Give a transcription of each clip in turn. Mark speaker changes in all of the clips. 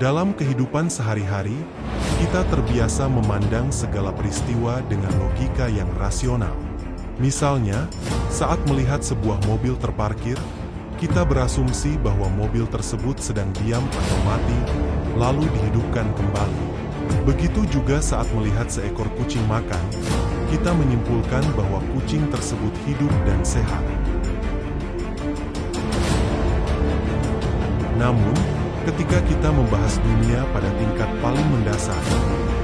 Speaker 1: Dalam kehidupan sehari-hari, kita terbiasa memandang segala peristiwa dengan logika yang rasional. Misalnya, saat melihat sebuah mobil terparkir, kita berasumsi bahwa mobil tersebut sedang diam atau mati, lalu dihidupkan kembali. Begitu juga saat melihat seekor kucing makan, kita menyimpulkan bahwa kucing tersebut hidup dan sehat. Namun, ketika kita membahas dunia pada tingkat paling mendasar,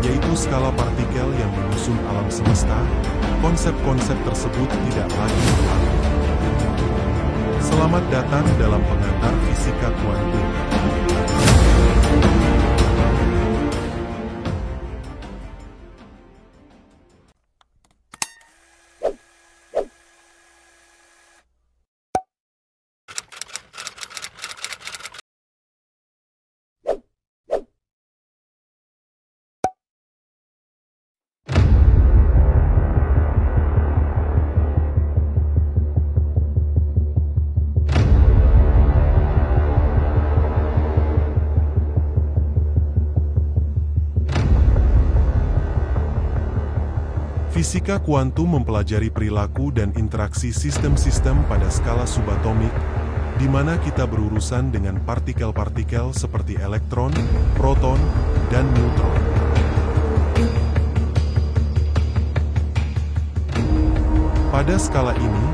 Speaker 1: yaitu skala partikel yang menyusun alam semesta, konsep-konsep tersebut tidak lagi berlaku. Selamat datang dalam pengantar fisika kuantum. Fisika kuantum mempelajari perilaku dan interaksi sistem-sistem pada skala subatomik, di mana kita berurusan dengan partikel-partikel seperti elektron, proton, dan neutron. Pada skala ini,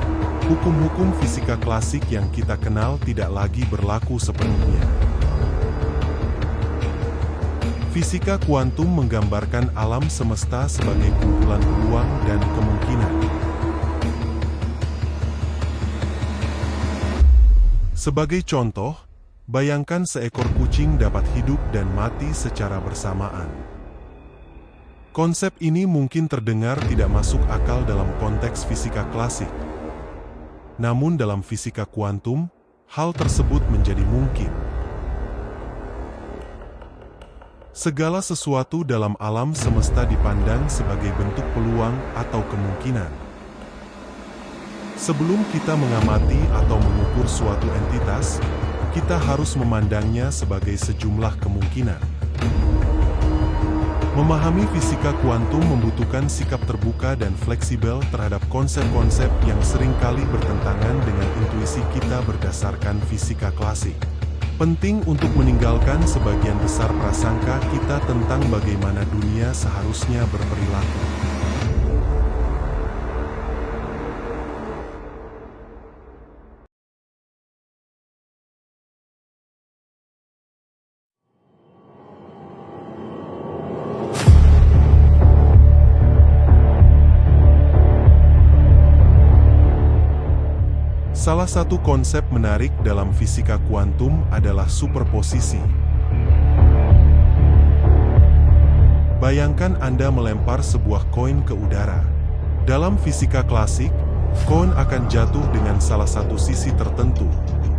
Speaker 1: hukum-hukum fisika klasik yang kita kenal tidak lagi berlaku sepenuhnya. Fisika kuantum menggambarkan alam semesta sebagai kumpulan peluang dan kemungkinan. Sebagai contoh, bayangkan seekor kucing dapat hidup dan mati secara bersamaan. Konsep ini mungkin terdengar tidak masuk akal dalam konteks fisika klasik. Namun dalam fisika kuantum, hal tersebut menjadi mungkin. Segala sesuatu dalam alam semesta dipandang sebagai bentuk peluang atau kemungkinan. Sebelum kita mengamati atau mengukur suatu entitas, kita harus memandangnya sebagai sejumlah kemungkinan. Memahami fisika kuantum membutuhkan sikap terbuka dan fleksibel terhadap konsep-konsep yang seringkali bertentangan dengan intuisi kita berdasarkan fisika klasik. Penting untuk meninggalkan sebagian besar prasangka kita tentang bagaimana dunia seharusnya berperilaku. Salah satu konsep menarik dalam fisika kuantum adalah superposisi. Bayangkan Anda melempar sebuah koin ke udara. Dalam fisika klasik, koin akan jatuh dengan salah satu sisi tertentu,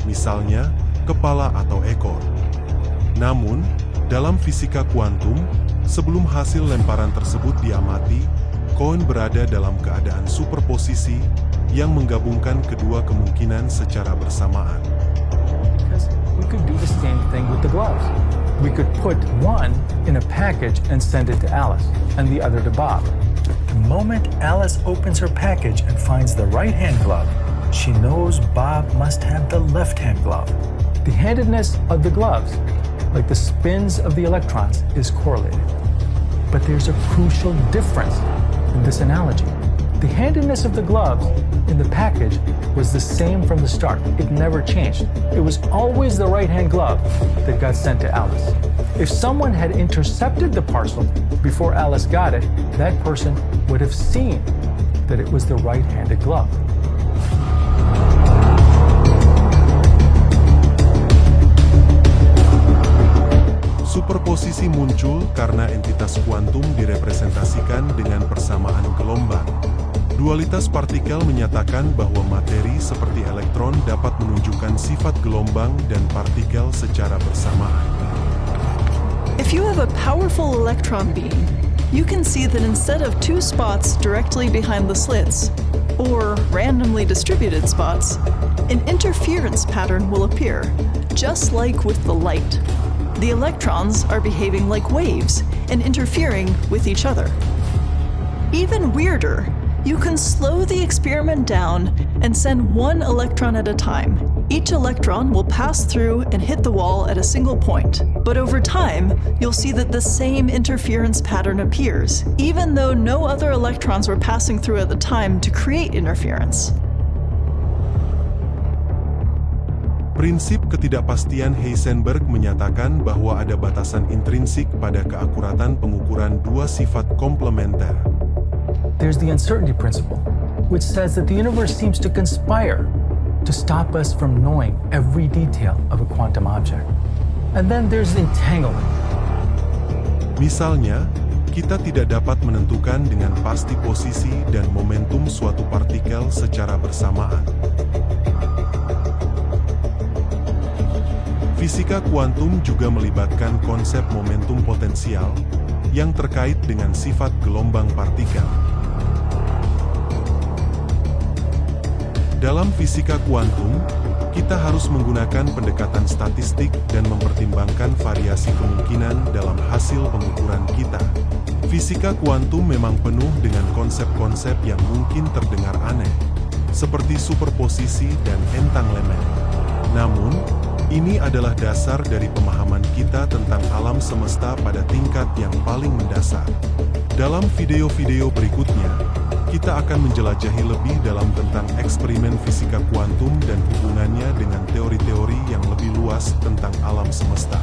Speaker 1: misalnya kepala atau ekor. Namun, dalam fisika kuantum, sebelum hasil lemparan tersebut diamati, koin berada dalam keadaan superposisi yang menggabungkan kedua kemungkinan secara bersamaan.
Speaker 2: Because we could do the same thing with the gloves. We could put one in a package and send it to Alice, and the other to Bob. The moment Alice opens her package and finds the right-hand glove, she knows Bob must have the left-hand glove. The handedness of the gloves, like the spins of the electrons, is correlated. But there's a crucial difference in this analogy. The handedness of the gloves in the package was the same from the start. It never changed. It was always the right-hand glove that got sent to Alice. If someone had intercepted the parcel before Alice got it, that person would have seen that it was the right-handed glove.
Speaker 1: Superposisi muncul karena entitas kuantum direpresentasikan dengan persamaan gelombang. Dualitas partikel menyatakan bahwa materi seperti elektron dapat menunjukkan sifat gelombang dan partikel secara bersamaan.
Speaker 3: If you have a powerful electron beam, you can see that instead of two spots directly behind the slits, or randomly distributed spots, an interference pattern will appear, just like with the light. The electrons are behaving like waves and interfering with each other. Even weirder, you can slow the experiment down and send one electron at a time. Each electron will pass through and hit the wall at a single point. But over time, you'll see that the same interference pattern appears, even though no other electrons were passing through at the time to create interference.
Speaker 1: Prinsip ketidakpastian Heisenberg menyatakan bahwa ada batasan intrinsik pada keakuratan pengukuran dua sifat komplementer.
Speaker 2: There's the uncertainty principle, which says that the universe seems to conspire to stop us from knowing every detail of a quantum object. And then there's entanglement.
Speaker 1: Misalnya, kita tidak dapat menentukan dengan pasti posisi dan momentum suatu partikel secara bersamaan. Fisika kuantum juga melibatkan konsep momentum potensial yang terkait dengan sifat gelombang partikel. Dalam fisika kuantum, kita harus menggunakan pendekatan statistik dan mempertimbangkan variasi kemungkinan dalam hasil pengukuran kita. Fisika kuantum memang penuh dengan konsep-konsep yang mungkin terdengar aneh, seperti superposisi dan entanglement. Namun, ini adalah dasar dari pemahaman kita tentang alam semesta pada tingkat yang paling mendasar. Dalam video-video berikutnya, kita akan menjelajahi lebih dalam tentang eksperimen fisika kuantum dan hubungannya dengan teori-teori yang lebih luas tentang alam semesta.